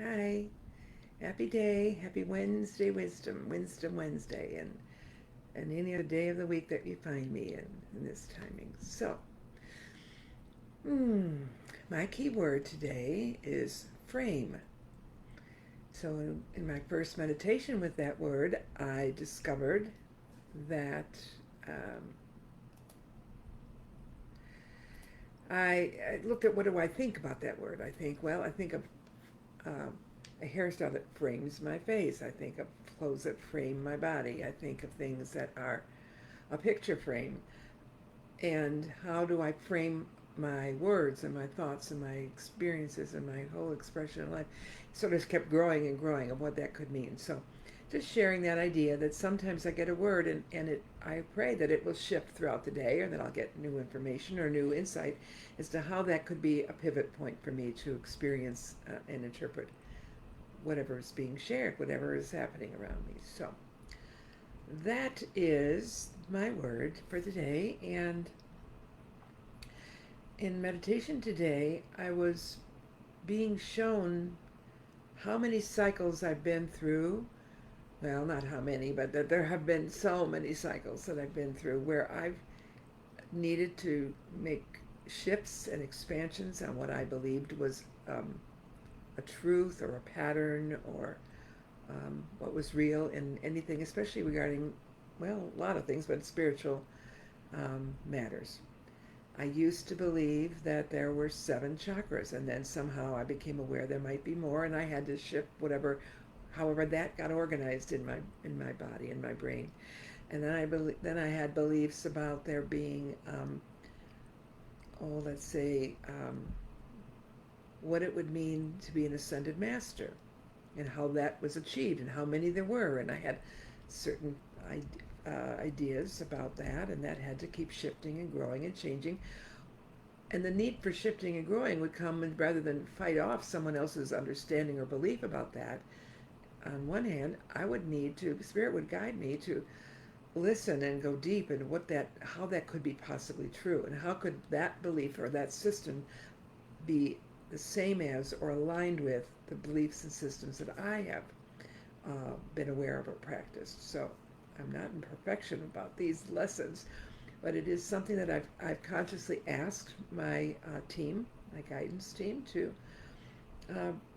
Hi. Happy day. Happy Wednesday, Wisdom Wednesday, and any other day of the week that you find me in this timing. So, hmm, my key word today is frame. So, in my first meditation with that word, I discovered that um, I looked at what do I think about that word. I think of um, a hairstyle that frames my face. I think of clothes that frame my body. I think of things that are a picture frame. And how do I frame my words and my thoughts and my experiences and my whole expression of life? Sort of kept growing and growing of what that could mean. So just sharing that idea that sometimes I get a word and I pray that it will shift throughout the day or that I'll get new information or new insight as to how that could be a pivot point for me to experience and interpret whatever is being shared, whatever is happening around me. So that is my word for the day. And in meditation today, I was being shown how many cycles I've been through. Well, not how many, but that there have been so many cycles that I've been through where I've needed to make shifts and expansions on what I believed was a truth or a pattern or what was real in anything, especially regarding, well, a lot of things, but spiritual matters. I used to believe that there were seven chakras, and then somehow I became aware there might be more, and I had to shift whatever, however that got organized in my body, in my brain. And then I had beliefs about there being, oh, let's say, what it would mean to be an ascended master, and how that was achieved, and how many there were, and I had certain ideas about that, and that had to keep shifting and growing and changing. And the need for shifting and growing would come rather than fight off someone else's understanding or belief about that. On one hand, I would need to, Spirit would guide me to listen and go deep into how that could be possibly true, and how could that belief or that system be the same as or aligned with the beliefs and systems that I have been aware of or practiced. So I'm not in perfection about these lessons, but it is something that I've consciously asked my team, my guidance team, to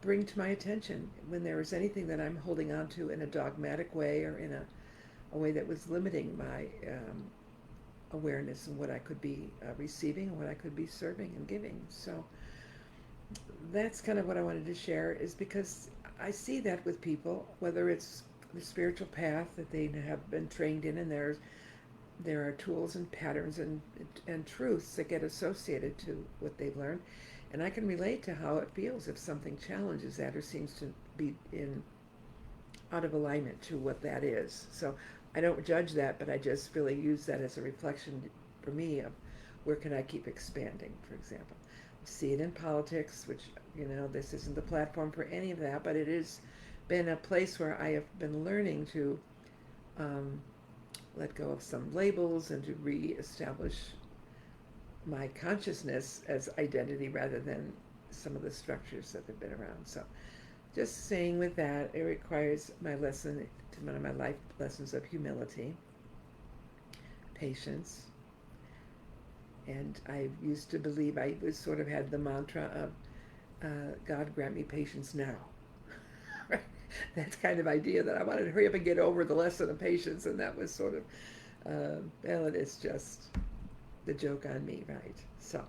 bring to my attention when there is anything that I'm holding on to in a dogmatic way or in a way that was limiting my awareness and what I could be receiving and what I could be serving and giving. So that's kind of what I wanted to share, is because I see that with people, whether it's the spiritual path that they have been trained in, and there are tools and patterns and truths that get associated to what they've learned. And I can relate to how it feels if something challenges that or seems to be in out of alignment to what that is. So I don't judge that, but I just really use that as a reflection for me of where can I keep expanding, for example. See it in politics, which, this isn't the platform for any of that, but it has been a place where I have been learning to um, let go of some labels and to reestablish my consciousness as identity rather than some of the structures that have been around. So just saying with that, it requires one of my life lessons of humility, patience, and I used to believe I was sort of had the mantra of God grant me patience now. Right? That kind of idea that I wanted to hurry up and get over the lesson of patience, and that was sort of, well, it is just the joke on me, right? So,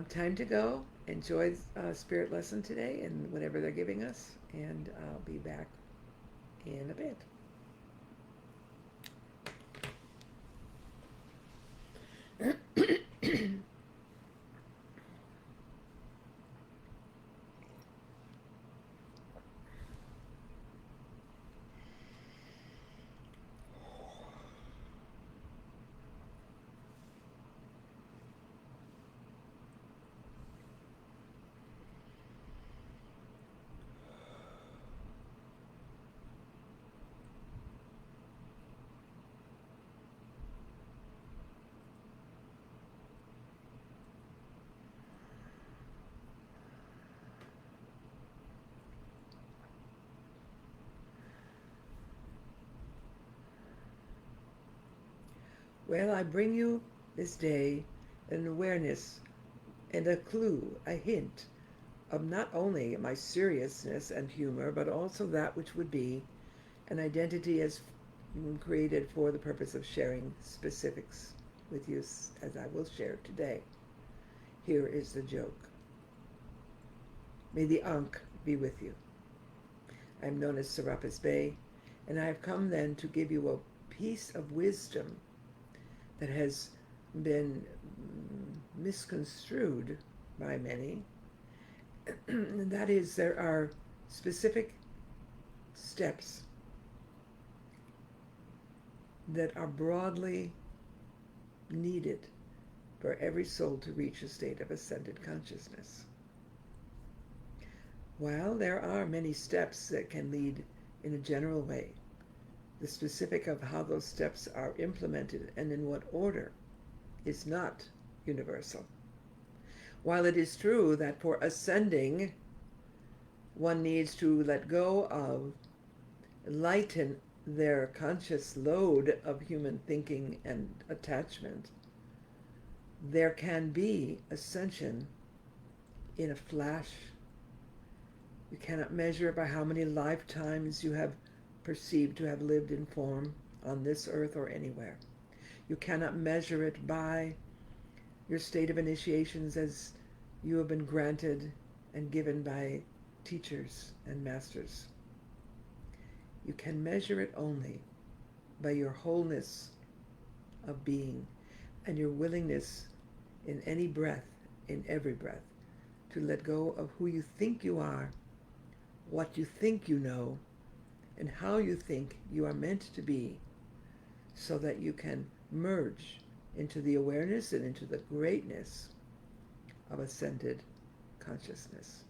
time to go. Enjoy Spirit lesson today and whatever they're giving us, and I'll be back in a bit. Well, I bring you this day an awareness and a clue, a hint of not only my seriousness and humor, but also that which would be an identity as created for the purpose of sharing specifics with you as I will share today. Here is the joke. May the Ankh be with you. I am known as Serapis Bey, and I have come then to give you a piece of wisdom that has been misconstrued by many. And that is, there are specific steps that are broadly needed for every soul to reach a state of ascended consciousness. While there are many steps that can lead in a general way, the specific of how those steps are implemented and in what order is not universal. While it is true that for ascending, one needs to let go of, lighten their conscious load of human thinking and attachment, there can be ascension in a flash. You cannot measure it by how many lifetimes you have perceived to have lived in form on this earth or anywhere. You cannot measure it by your state of initiations as you have been granted and given by teachers and masters. You can measure it only by your wholeness of being and your willingness in any breath, in every breath, to let go of who you think you are, what you think you know, and how you think you are meant to be, so that you can merge into the awareness and into the greatness of ascended consciousness.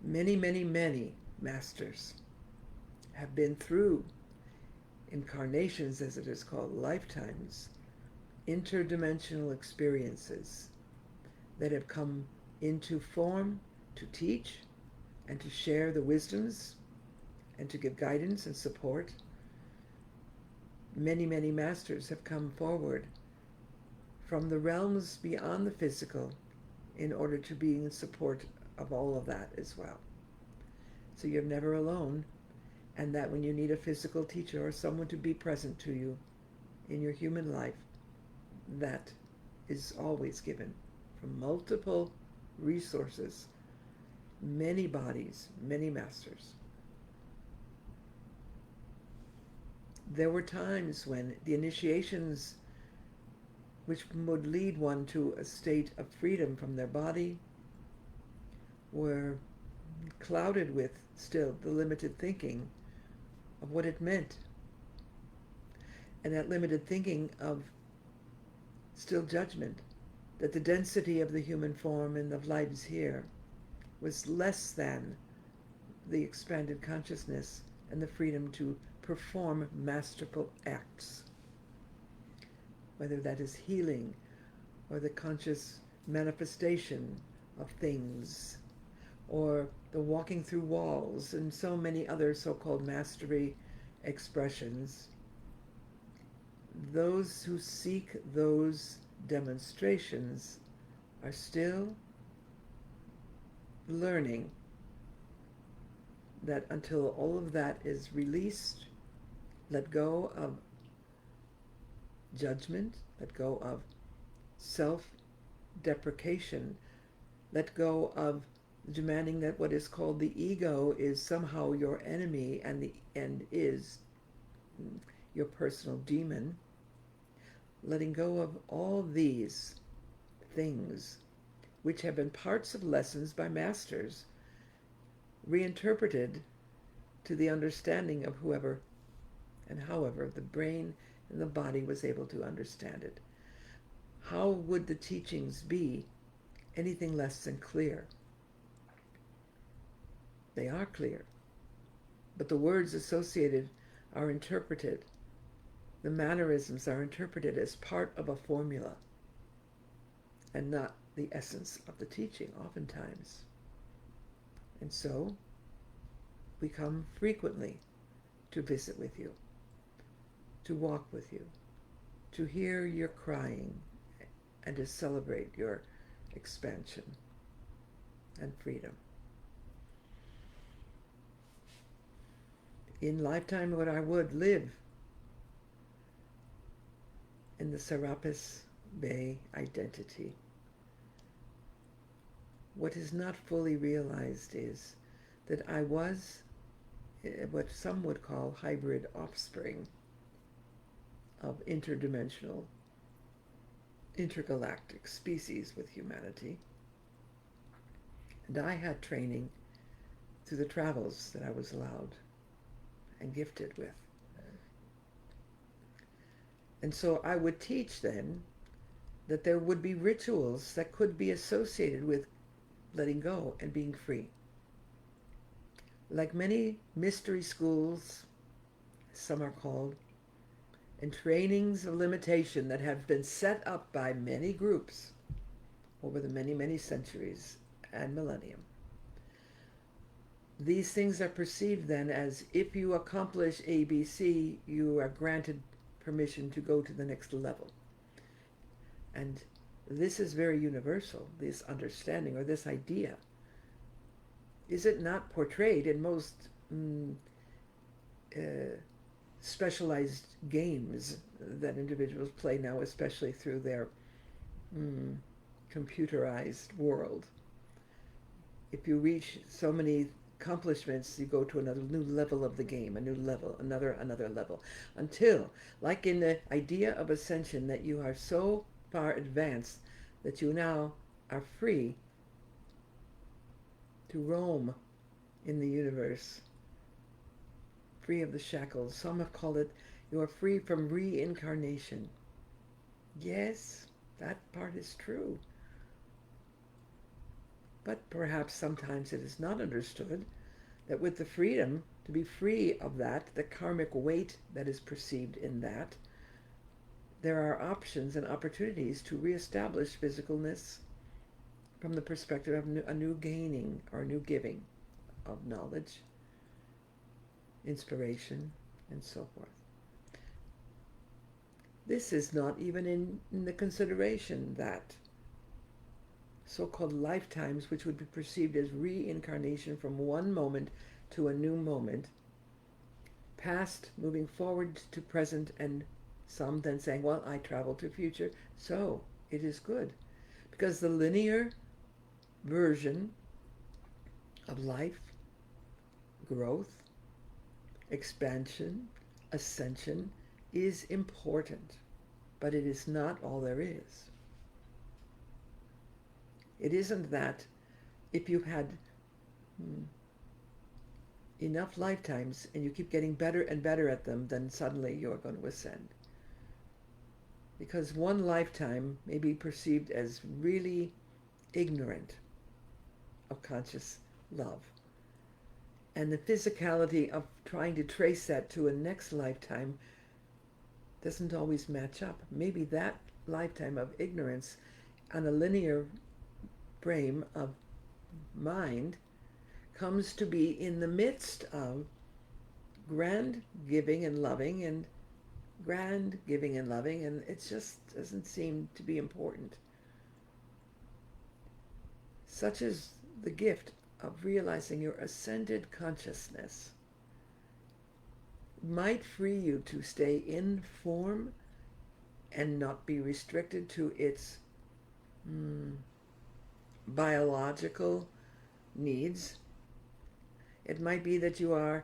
Many, many, many masters have been through incarnations, as it is called, lifetimes, interdimensional experiences that have come into form to teach and to share the wisdoms and to give guidance and support. Many, many masters have come forward from the realms beyond the physical in order to be in support of all of that as well. So you're never alone, and that when you need a physical teacher or someone to be present to you in your human life, that is always given from multiple resources, many bodies, many masters. There were times when the initiations which would lead one to a state of freedom from their body were clouded with still the limited thinking of what it meant. And that limited thinking of still judgment, that the density of the human form and of lives here was less than the expanded consciousness and the freedom to perform masterful acts, whether that is healing or the conscious manifestation of things, or the walking through walls, and so many other so-called mastery expressions. Those who seek those demonstrations are still learning that until all of that is released, let go of judgment, let go of self-deprecation, let go of demanding that what is called the ego is somehow your enemy and is your personal demon. Letting go of all these things which have been parts of lessons by masters, reinterpreted to the understanding of whoever and however the brain and the body was able to understand it. How would the teachings be anything less than clear? They are clear, but the words associated are interpreted. The mannerisms are interpreted as part of a formula and not the essence of the teaching oftentimes. And so we come frequently to visit with you. to walk with you, to hear your crying, and to celebrate your expansion and freedom. In lifetime, what I would live in the Serapis Bay identity. What is not fully realized is that I was what some would call hybrid offspring of interdimensional, intergalactic species with humanity. And I had training through the travels that I was allowed and gifted with. And so I would teach then that there would be rituals that could be associated with letting go and being free. Like many mystery schools, some are called, and trainings of limitation that have been set up by many groups over the many, many centuries and millennium. These things are perceived then as if you accomplish ABC, you are granted permission to go to the next level. And this is very universal, this understanding or this idea. Is it not portrayed in most specialized games that individuals play now, especially through their computerized world? If you reach so many accomplishments, you go to another new level of the game, a new level, another level, until, like in the idea of ascension, that you are so far advanced that you now are free to roam in the universe, free of the shackles. Some have called it you are free from reincarnation. Yes, that part is true. But perhaps sometimes it is not understood that with the freedom to be free of that, the karmic weight that is perceived in that, there are options and opportunities to reestablish physicalness from the perspective of a new gaining or a new giving of knowledge, inspiration, and so forth. This is not even in the consideration that so-called lifetimes, which would be perceived as reincarnation from one moment to a new moment, past moving forward to present, and some then saying, well, I travel to future, so it is good. Because the linear version of life, growth, expansion, ascension is important, but it is not all there is. It isn't that if you've had enough lifetimes and you keep getting better and better at them, then suddenly you're going to ascend. Because one lifetime may be perceived as really ignorant of conscious love. And the physicality of trying to trace that to a next lifetime doesn't always match up. Maybe that lifetime of ignorance on a linear frame of mind comes to be in the midst of grand giving and loving, and grand giving and loving, and it just doesn't seem to be important. Such is the gift of realizing your ascended consciousness might free you to stay in form and not be restricted to its biological needs. It might be that you are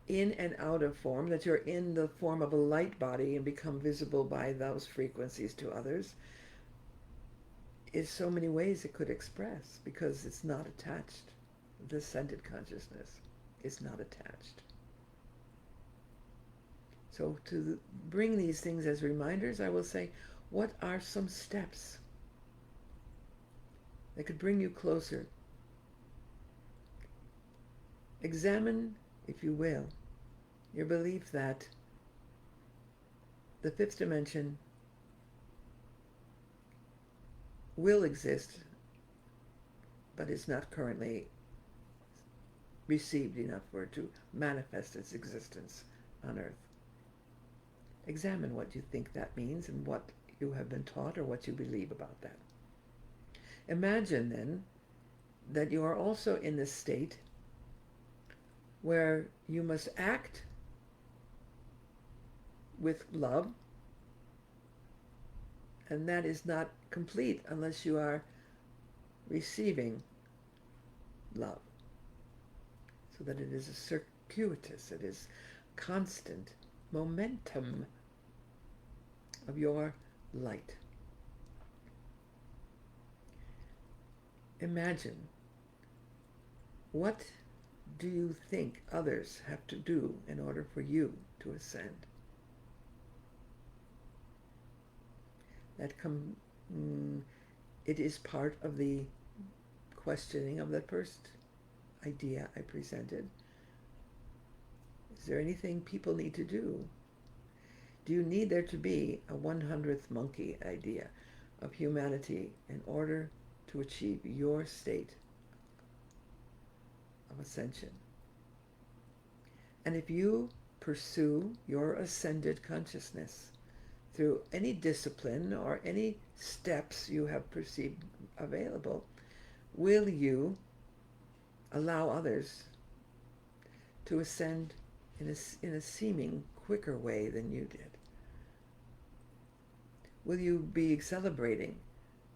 in and out of form, that you're in the form of a light body and become visible by those frequencies to others. In so many ways it could express, because it's not attached. The ascended consciousness is not attached. So to bring these things as reminders, I will say, what are some steps that could bring you closer? Examine, if you will, your belief that the fifth dimension will exist, but is not currently received enough for it to manifest its existence on Earth. Examine what you think that means and what you have been taught or what you believe about that. Imagine then that you are also in this state where you must act with love, and that is not complete unless you are receiving love, so that it is a circuitous, it is constant momentum of your light. Imagine, what do you think others have to do in order for you to ascend? It is part of the questioning of the first idea I presented. Is there anything people need to do? Do you need there to be a 100th monkey idea of humanity in order to achieve your state of ascension? And if you pursue your ascended consciousness through any discipline or any steps you have perceived available, will you allow others to ascend in a seeming quicker way than you did? Will you be celebrating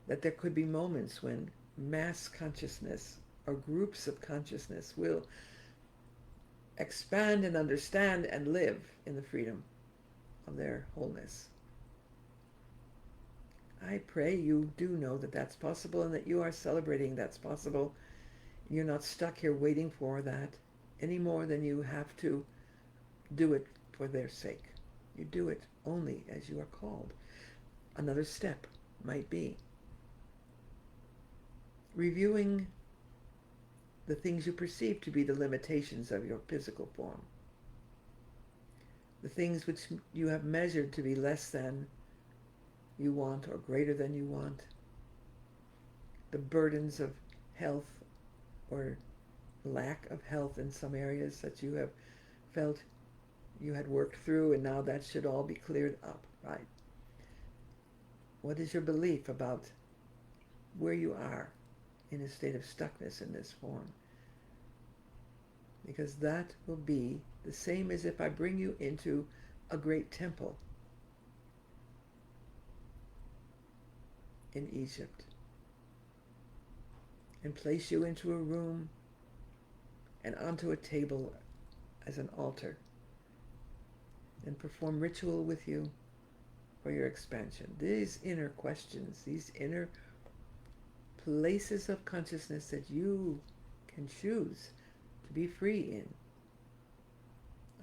that there could be moments when mass consciousness or groups of consciousness will expand and understand and live in the freedom of their wholeness? I pray you do know that that's possible and that you are celebrating that's possible. You're not stuck here waiting for that any more than you have to do it for their sake. You do it only as you are called. Another step might be reviewing the things you perceive to be the limitations of your physical form, the things which you have measured to be less than you want or greater than you want, the burdens of health or lack of health in some areas that you have felt you had worked through, and now that should all be cleared up, right? What is your belief about where you are in a state of stuckness in this form? Because that will be the same as if I bring you into a great temple in Egypt and place you into a room and onto a table as an altar and perform ritual with you for your expansion. These inner questions, these inner places of consciousness that you can choose to be free in,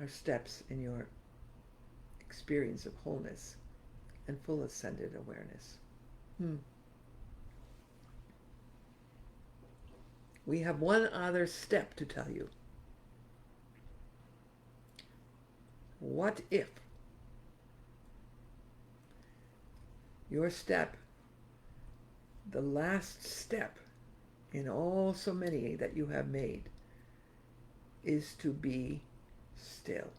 are steps in your experience of wholeness and full ascended awareness. We have one other step to tell you. What if your step, the last step in all so many that you have made, is to be still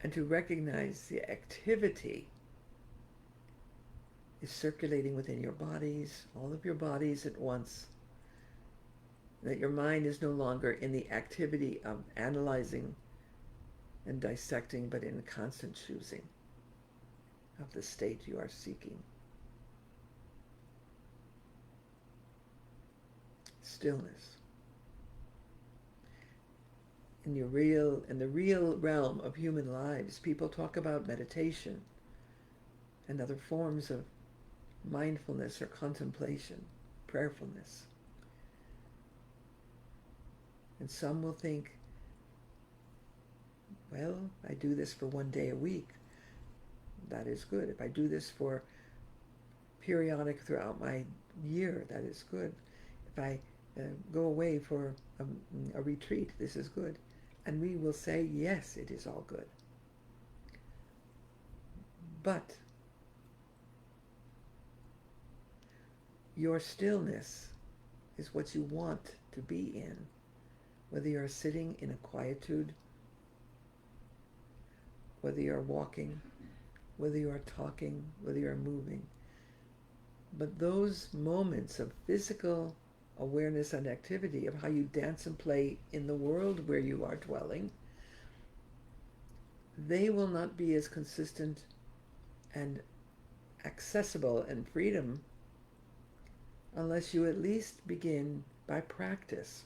and to recognize the activity is circulating within your bodies, all of your bodies at once, that your mind is no longer in the activity of analyzing and dissecting, but in constant choosing of the state you are seeking. Stillness. In the real realm of human lives, people talk about meditation and other forms of mindfulness or contemplation, prayerfulness. And some will think, well, I do this for 1 day a week. That is good. If I do this for periodic throughout my year, that is good. If I go away for a retreat, this is good. And we will say, yes, it is all good. But your stillness is what you want to be in, whether you're sitting in a quietude whether you're walking, whether you are talking, whether you're moving. But those moments of physical awareness and activity, of how you dance and play in the world where you are dwelling, they will not be as consistent and accessible and freedom unless you at least begin by practice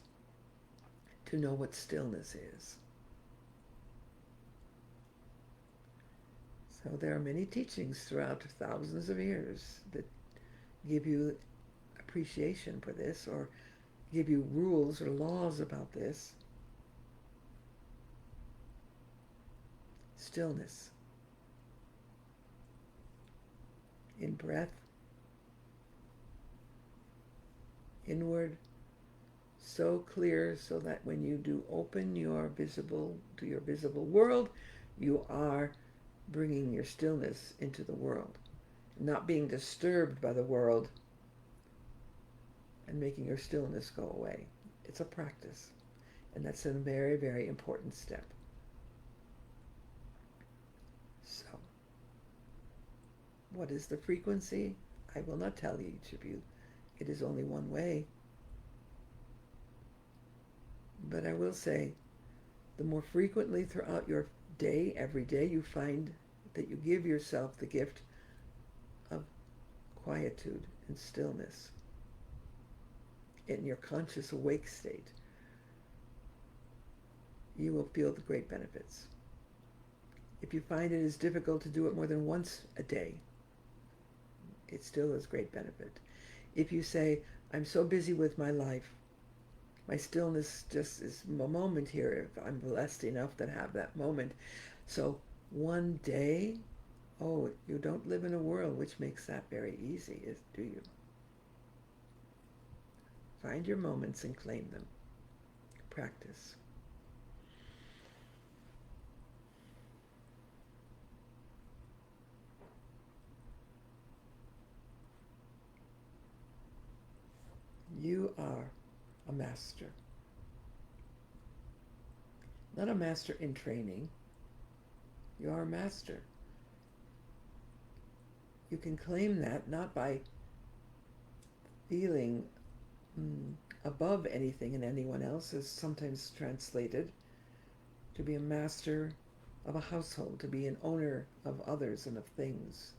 to know what stillness is. So there are many teachings throughout thousands of years that give you appreciation for this, or give you rules or laws about this. Stillness. In breath, inward, so clear so that when you do open your visible to your visible world, you are bringing your stillness into the world, not being disturbed by the world and making your stillness go away. It's a practice, and that's a very, very important step. So, what is the frequency? I will not tell each of you. It is only one way. But I will say, the more frequently throughout your day, every day, you find that you give yourself the gift of quietude and stillness in your conscious awake state, you will feel the great benefits. If you find it is difficult to do it more than once a day, it still is great benefit. If you say, I'm so busy with my life, my stillness just is a moment here, if I'm blessed enough to have that moment. So one day, oh, you don't live in a world which makes that very easy, do you? Find your moments and claim them. Practice. You are a master. Not a master in training. You are a master. You can claim that not by feeling above anything and anyone else, as sometimes translated, to be a master of a household, to be an owner of others and of things,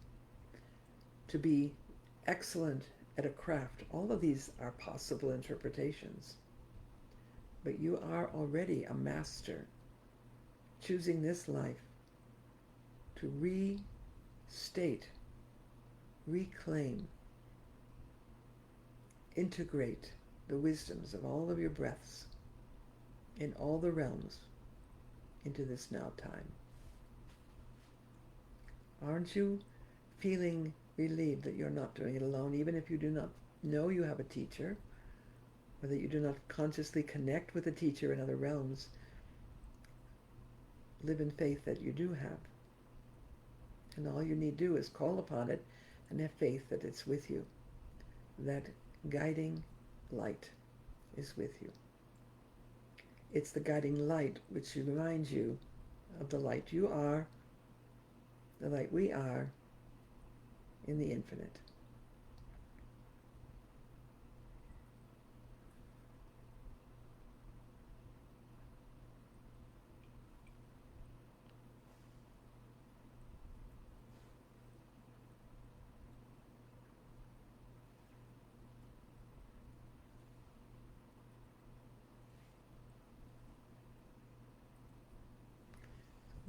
to be excellent at a craft. All of these are possible interpretations. But you are already a master, choosing this life to restate, reclaim, integrate the wisdoms of all of your breaths in all the realms into this now time. Aren't you feeling relieved that you're not doing it alone, even if you do not know you have a teacher, or that you do not consciously connect with a teacher in other realms? Live in faith that you do have. And all you need to do is call upon it and have faith that it's with you. That guiding light is with you. It's the guiding light which reminds you of the light you are, the light we are in the infinite.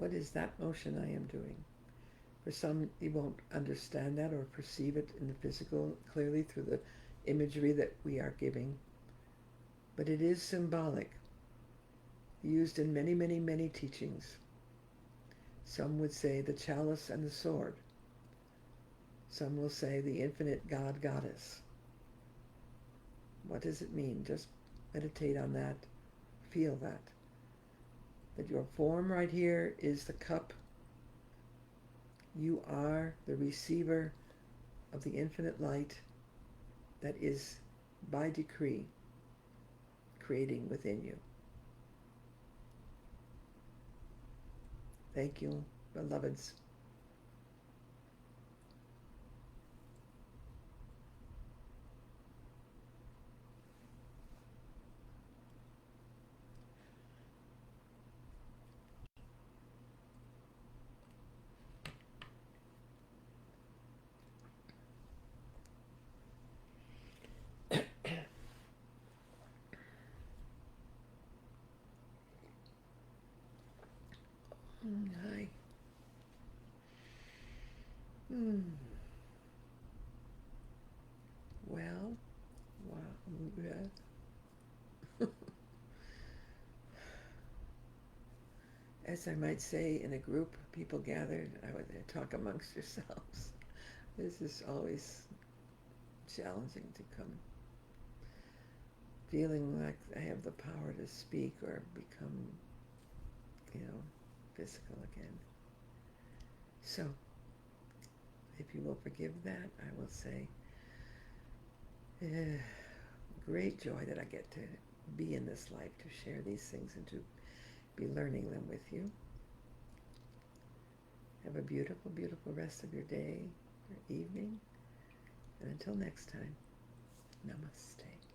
What is that motion I am doing? For some, you won't understand that or perceive it in the physical clearly through the imagery that we are giving. But it is symbolic, used in many, many, many teachings. Some would say the chalice and the sword. Some will say the infinite God, Goddess. What does it mean? Just meditate on that. Feel that. That your form right here is the cup. You are the receiver of the infinite light that is, by decree, creating within you. Thank you, beloveds. Hi. Hmm. Well, wow. Yeah. As I might say in a group, people gathered, I would talk amongst yourselves. This is always challenging to come feeling like I have the power to speak or become, physical again. So, if you will forgive that, I will say, great joy that I get to be in this life, to share these things and to be learning them with you. Have a beautiful, beautiful rest of your day or evening. And until next time, namaste.